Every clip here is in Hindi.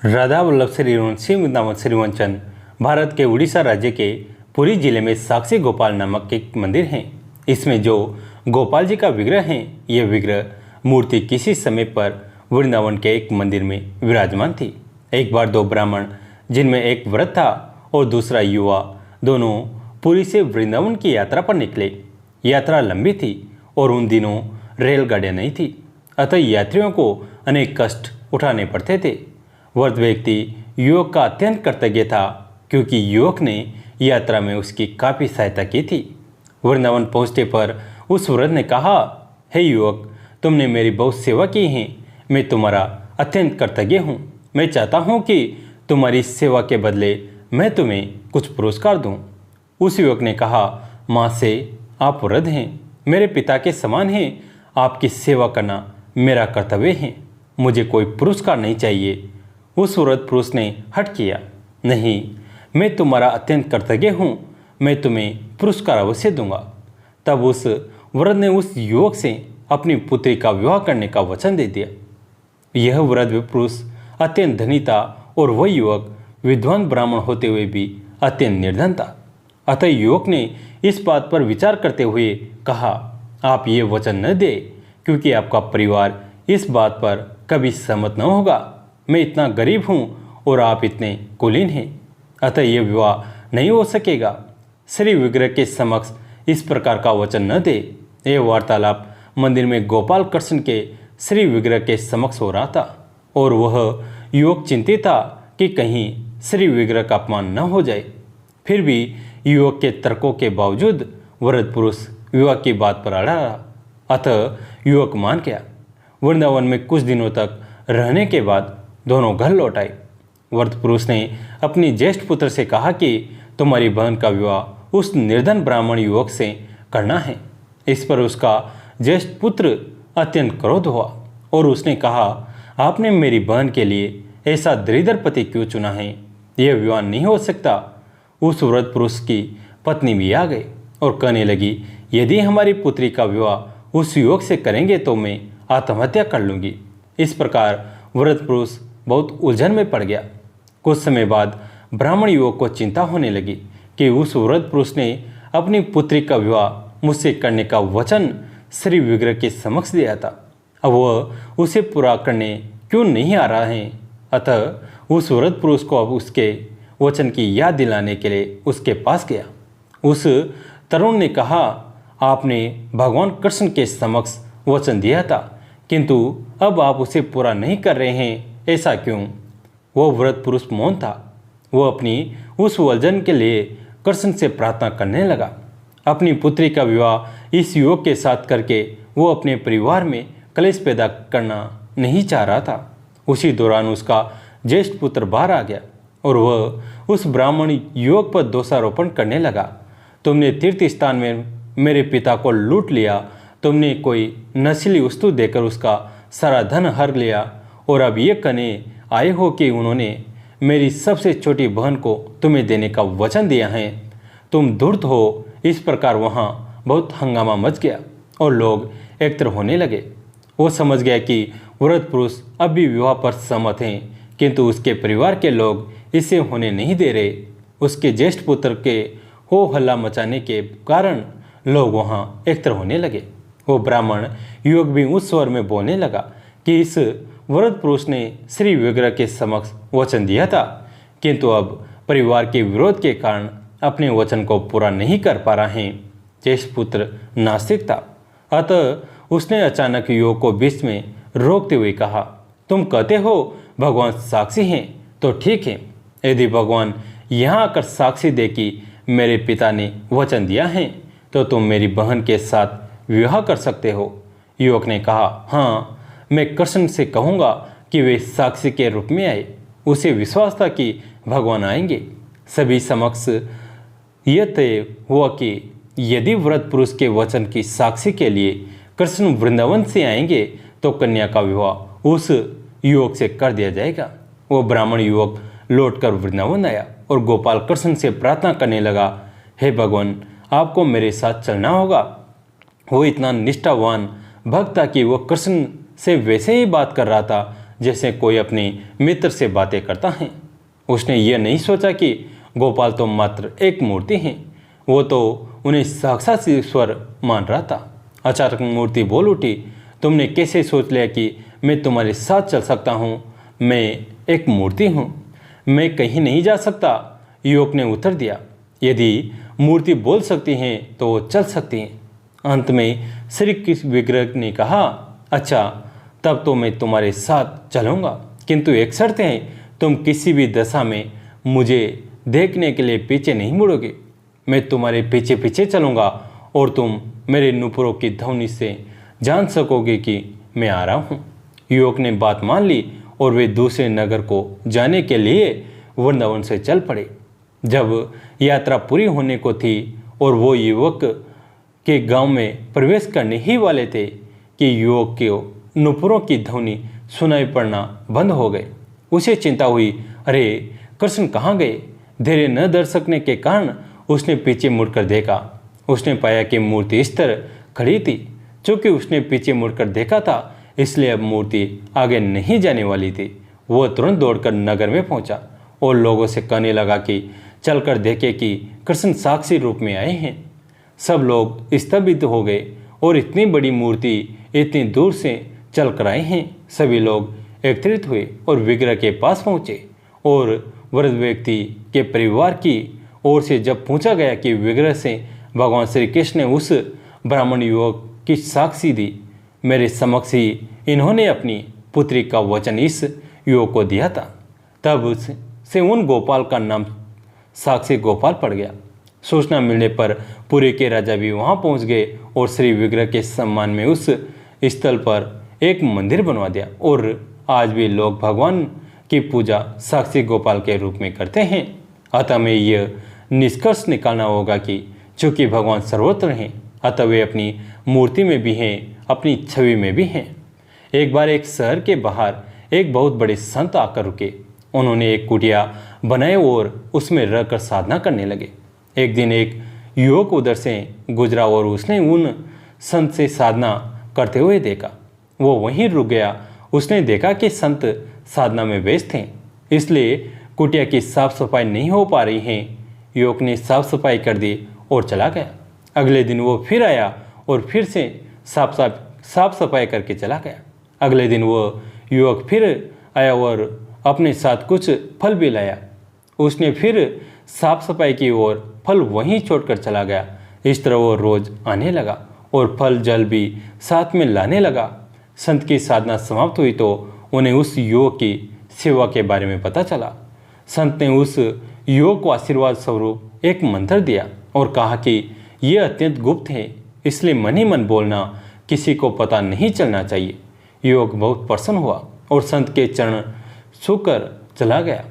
राधा वल्लभ श्री रघुवंशी वृंदावन श्री वंचन भारत के उड़ीसा राज्य के पुरी जिले में साक्षी गोपाल नामक एक मंदिर है। इसमें जो गोपाल जी का विग्रह है, यह विग्रह मूर्ति किसी समय पर वृंदावन के एक मंदिर में विराजमान थी। एक बार दो ब्राह्मण, जिनमें एक वृद्ध था और दूसरा युवा, दोनों पुरी से वृंदावन की यात्रा पर निकले। यात्रा लंबी थी और उन दिनों रेलगाड़ियाँ नहीं थी, अतः यात्रियों को अनेक कष्ट उठाने पड़ते थे। वृद्ध व्यक्ति युवक का अत्यंत कृतज्ञ था, क्योंकि युवक ने यात्रा में उसकी काफ़ी सहायता की थी। वृंदावन पहुँचने पर उस वृद्ध ने कहा, हे युवक, तुमने मेरी बहुत सेवा की है, मैं तुम्हारा अत्यंत कृतज्ञ हूँ। मैं चाहता हूँ कि तुम्हारी सेवा के बदले मैं तुम्हें कुछ पुरस्कार दूँ। उस युवक ने कहा, माँ से आप वृद्ध हैं, मेरे पिता के समान हैं, आपकी सेवा करना मेरा कर्तव्य है, मुझे कोई पुरस्कार नहीं चाहिए। उस वृद्ध पुरुष ने हट किया, नहीं, मैं तुम्हारा अत्यंत कृतज्ञ हूँ, मैं तुम्हें पुरस्कार अवश्य दूंगा। तब उस वृद्ध ने उस युवक से अपनी पुत्री का विवाह करने का वचन दे दिया। यह वृद्ध पुरुष अत्यंत धनी था और वह युवक विद्वान ब्राह्मण होते हुए भी अत्यंत निर्धन था। अतः युवक ने इस बात पर विचार करते हुए कहा, आप ये वचन न दें, क्योंकि आपका परिवार इस बात पर कभी सहमत न होगा। मैं इतना गरीब हूँ और आप इतने कुलीन हैं, अतः यह विवाह नहीं हो सकेगा। श्री विग्रह के समक्ष इस प्रकार का वचन न दे। यह वार्तालाप मंदिर में गोपाल कृष्ण के श्री विग्रह के समक्ष हो रहा था और वह युवक चिंतित था कि कहीं श्री विग्रह का अपमान न हो जाए। फिर भी युवक के तर्कों के बावजूद वृद्ध पुरुष विवाह की बात पर अड़ा रहा, अतः युवक मान गया। वृंदावन में कुछ दिनों तक रहने के बाद दोनों घर लौट आए। वृद्ध पुरुष ने अपनी ज्येष्ठ पुत्र से कहा कि तुम्हारी बहन का विवाह उस निर्धन ब्राह्मण युवक से करना है। इस पर उसका ज्येष्ठ पुत्र अत्यंत क्रोध हुआ और उसने कहा, आपने मेरी बहन के लिए ऐसा दरिद्र पति क्यों चुना है? यह विवाह नहीं हो सकता। उस वृद्ध पुरुष की पत्नी भी आ गई और कहने लगी, यदि हमारी पुत्री का विवाह उस युवक से करेंगे तो मैं आत्महत्या कर लूँगी। इस प्रकार वृद्ध पुरुष बहुत उलझन में पड़ गया। कुछ समय बाद ब्राह्मण युवक को चिंता होने लगी कि उस वृद्ध पुरुष ने अपनी पुत्री का विवाह मुझसे करने का वचन श्री विग्रह के समक्ष दिया था, अब वह उसे पूरा करने क्यों नहीं आ रहा है। अतः उस वृद्ध पुरुष को अब उसके वचन की याद दिलाने के लिए उसके पास गया। उस तरुण ने कहा, आपने भगवान कृष्ण के समक्ष वचन दिया था, किंतु अब आप उसे पूरा नहीं कर रहे हैं, ऐसा क्यों? वह वृद्ध पुरुष मौन था। वह अपनी उस उलझन के लिए कृष्ण से प्रार्थना करने लगा। अपनी पुत्री का विवाह इस युवक के साथ करके वो अपने परिवार में कलेश पैदा करना नहीं चाह रहा था। उसी दौरान उसका ज्येष्ठ पुत्र बाहर आ गया और वह उस ब्राह्मण युवक पर दोषारोपण करने लगा, तुमने तीर्थ स्थान में मेरे पिता को लूट लिया, तुमने कोई नशीली वस्तु देकर उसका सारा धन हर लिया और अब ये कहने आए हो कि उन्होंने मेरी सबसे छोटी बहन को तुम्हें देने का वचन दिया है। तुम धूर्त हो। इस प्रकार वहाँ बहुत हंगामा मच गया और लोग एकत्र होने लगे। वो समझ गया कि वृद्ध पुरुष अब भी विवाह पर सहमत हैं, किंतु उसके परिवार के लोग इसे होने नहीं दे रहे। उसके ज्येष्ठ पुत्र के हो हल्ला मचाने के कारण लोग वहाँ एकत्र होने लगे। वो ब्राह्मण युवक भी उस स्वर में बोलने लगा कि इस वृद्ध पुरुष ने श्री विग्रह के समक्ष वचन दिया था, किंतु अब परिवार के विरोध के कारण अपने वचन को पूरा नहीं कर पा रहा है। ज्येष्ठ पुत्र नास्तिक था, अतः उसने अचानक युवक को बीच में रोकते हुए कहा, तुम कहते हो भगवान साक्षी हैं, तो ठीक है, यदि भगवान यहाँ आकर साक्षी दे कि मेरे पिता ने वचन दिया है, तो तुम मेरी बहन के साथ विवाह कर सकते हो। युवक ने कहा, हाँ, मैं कृष्ण से कहूँगा कि वे साक्षी के रूप में आए। उसे विश्वास था कि भगवान आएंगे। सभी समक्ष यह तय हुआ कि यदि वृद्ध पुरुष के वचन की साक्षी के लिए कृष्ण वृंदावन से आएंगे तो कन्या का विवाह उस युवक से कर दिया जाएगा। वो ब्राह्मण युवक लौटकर वृंदावन आया और गोपाल कृष्ण से प्रार्थना करने लगा, हे भगवान, आपको मेरे साथ चलना होगा। वो इतना निष्ठावान भक्त था कि वो कृष्ण से वैसे ही बात कर रहा था जैसे कोई अपने मित्र से बातें करता है। उसने यह नहीं सोचा कि गोपाल तो मात्र एक मूर्ति है, वो तो उन्हें साक्षात ईश्वर मान रहा था। अचानक मूर्ति बोल उठी, तुमने कैसे सोच लिया कि मैं तुम्हारे साथ चल सकता हूँ? मैं एक मूर्ति हूँ, मैं कहीं नहीं जा सकता। युवक ने उत्तर दिया, यदि मूर्ति बोल सकती हैं तो वो चल सकती हैं। अंत में श्री कृष्ण विग्रह ने कहा, अच्छा तब तो मैं तुम्हारे साथ चलूँगा, किंतु एक शर्त है, तुम किसी भी दशा में मुझे देखने के लिए पीछे नहीं मुड़ोगे। मैं तुम्हारे पीछे पीछे चलूँगा और तुम मेरे नुपुरों की ध्वनि से जान सकोगे कि मैं आ रहा हूँ। युवक ने बात मान ली और वे दूसरे नगर को जाने के लिए वृंदावन से चल पड़े। जब यात्रा पूरी होने को थी और वो युवक के गांव में प्रवेश करने ही वाले थे कि युवक के नुपुरों की ध्वनि सुनाई पड़ना बंद हो गए। उसे चिंता हुई, अरे कृष्ण कहाँ गए? धैर्य न धर सकने के कारण उसने पीछे मुड़कर देखा। उसने पाया कि मूर्ति इस तरह खड़ी थी। चूंकि उसने पीछे मुड़कर देखा था, इसलिए अब मूर्ति आगे नहीं जाने वाली थी। वह तुरंत दौड़कर नगर में पहुंचा और लोगों से कहने लगा कि चलकर देखे कि कृष्ण साक्षी रूप में आए हैं। सब लोग स्तब्ध हो गए और इतनी बड़ी मूर्ति इतनी दूर से चल कर आए हैं। सभी लोग एकत्रित हुए और विग्रह के पास पहुंचे और वृद्ध व्यक्ति के परिवार की ओर से जब पूछा गया कि विग्रह से भगवान श्री कृष्ण ने उस ब्राह्मण युवक की साक्षी दी, मेरे समक्ष ही इन्होंने अपनी पुत्री का वचन इस युवक को दिया था। तब से उन गोपाल का नाम साक्षी गोपाल पड़ गया। सूचना मिलने पर पुरी के राजा भी वहां पहुंच गए और श्री विग्रह के सम्मान में उस स्थल पर एक मंदिर बनवा दिया और आज भी लोग भगवान की पूजा साक्षी गोपाल के रूप में करते हैं। अतः में यह निष्कर्ष निकालना होगा कि चूंकि भगवान सर्वत्र हैं, अतः वे अपनी मूर्ति में भी हैं, अपनी छवि में भी हैं। एक बार एक शहर के बाहर एक बहुत बड़े संत आकर रुके। उन्होंने एक कुटिया बनाए और उसमें रहकर साधना करने लगे। एक दिन एक युवक उधर से गुजरा और उसने उन संत से साधना करते हुए देखा। वो वहीं रुक गया। उसने देखा कि संत साधना में व्यस्त हैं, इसलिए कुटिया की साफ सफाई नहीं हो पा रही है। युवक ने साफ सफाई कर दी और चला गया। अगले दिन वो फिर आया और फिर से साफ सफाई करके चला गया। अगले दिन वो युवक फिर आया और अपने साथ कुछ फल भी लाया। उसने फिर साफ सफाई की और फल वहीं छोड़कर चला गया। इस तरह वो रोज आने लगा और फल जल भी साथ में लाने लगा। संत की साधना समाप्त हुई तो उन्हें उस युवक की सेवा के बारे में पता चला। संत ने उस युवक को आशीर्वाद स्वरूप एक मंत्र दिया और कहा कि यह अत्यंत गुप्त है, इसलिए मन ही मन बोलना, किसी को पता नहीं चलना चाहिए। युवक बहुत प्रसन्न हुआ और संत के चरण छूकर चला गया।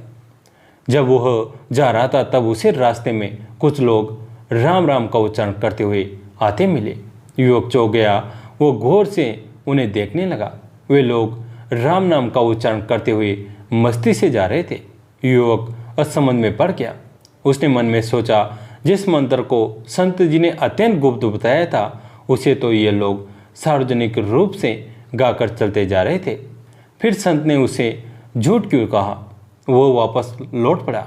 जब वह जा रहा था तब उसे रास्ते में कुछ लोग राम राम का उच्चारण करते हुए आते मिले। युवक चौंक गया। वो गौर से उन्हें देखने लगा। वे लोग राम नाम का उच्चारण करते हुए मस्ती से जा रहे थे। युवक असमंद में पड़ गया। उसने मन में सोचा, जिस मंत्र को संत जी ने अत्यंत गुप्त बताया था, उसे तो ये लोग सार्वजनिक रूप से गाकर चलते जा रहे थे। फिर संत ने उसे झूठ क्यों कहा? वो वापस लौट पड़ा।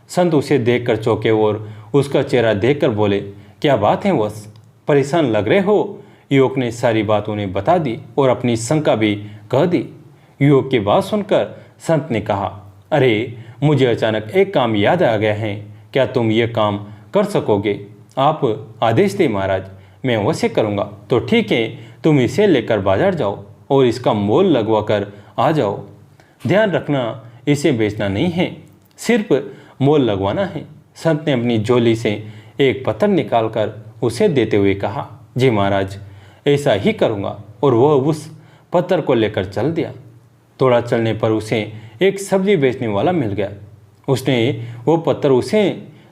संत उसे देखकर चौंके और उसका चेहरा देखकर बोले, क्या बात है वत्स, परेशान लग रहे हो? युवक ने सारी बात उन्हें बता दी और अपनी शंका भी कह दी। युवक की बात सुनकर संत ने कहा, अरे मुझे अचानक एक काम याद आ गया है, क्या तुम ये काम कर सकोगे? आप आदेश दें महाराज, मैं अवश्य करूँगा। तो ठीक है, तुम इसे लेकर बाजार जाओ और इसका मोल लगवा कर आ जाओ। ध्यान रखना, इसे बेचना नहीं है, सिर्फ मोल लगवाना है। संत ने अपनी झोली से एक पत्थर निकालकर उसे देते हुए कहा, जी महाराज, ऐसा ही करूँगा। और वह उस पत्थर को लेकर चल दिया। थोड़ा चलने पर उसे एक सब्जी बेचने वाला मिल गया। उसने वो पत्थर उसे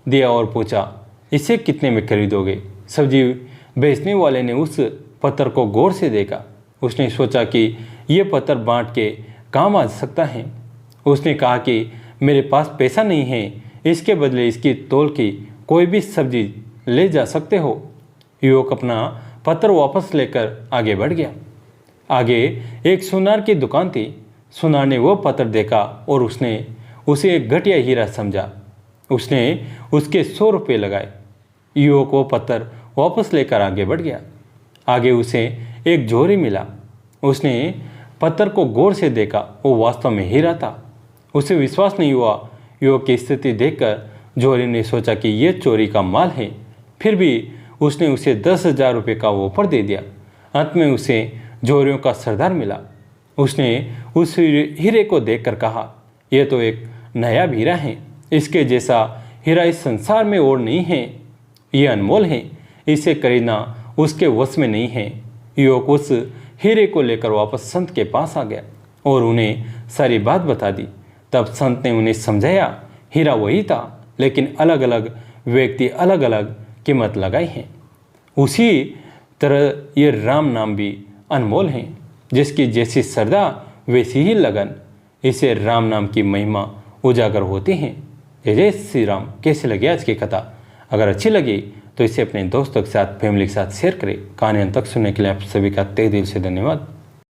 दिया और पूछा, इसे कितने में खरीदोगे? सब्जी बेचने वाले ने उस पत्थर को गौर से देखा। उसने सोचा कि ये पत्थर बांट के काम आ सकता है। उसने कहा कि मेरे पास पैसा नहीं है, इसके बदले इसकी तौल की कोई भी सब्जी ले जा सकते हो। युवक अपना पत्थर वापस लेकर आगे बढ़ गया। आगे एक सुनार की दुकान थी। सुनार ने वो पत्थर देखा और उसने उसे एक घटिया हीरा समझा। उसने उसके 100 रुपये लगाए। युवक वो पत्थर वापस लेकर आगे बढ़ गया। आगे उसे एक जोहरी मिला। उसने पत्थर को गौर से देखा, वो वास्तव में हीरा था। उसे विश्वास नहीं हुआ। युवक की स्थिति देखकर जोहरी ने सोचा कि यह चोरी का माल है। फिर भी उसने उसे 10,000 रुपये का ऑफर दे दिया। अंत में उसे जोहरियों का सरदार मिला। उसने उस हीरे को देखकर कहा, यह तो एक नया हीरा है। इसके जैसा हीरा इस संसार में और नहीं है। यह अनमोल है। इसे खरीदना उसके वश में नहीं है। युवक उस हीरे को लेकर वापस संत के पास आ गया और उन्हें सारी बात बता दी। तब संत ने उन्हें समझाया, हीरा वही था, लेकिन अलग अलग व्यक्ति अलग अलग कीमत लगाई है। उसी तरह ये राम नाम भी अनमोल है। जिसकी जैसी श्रद्धा वैसी ही लगन, इसे राम नाम की महिमा उजागर होती है। जय जय श्री राम। कैसी लगी आज की कथा? अगर अच्छी लगी तो इसे अपने दोस्तों के साथ, फैमिली के साथ शेयर करें। कहानी अंत तक सुनने के लिए आप सभी का तहे दिल से धन्यवाद।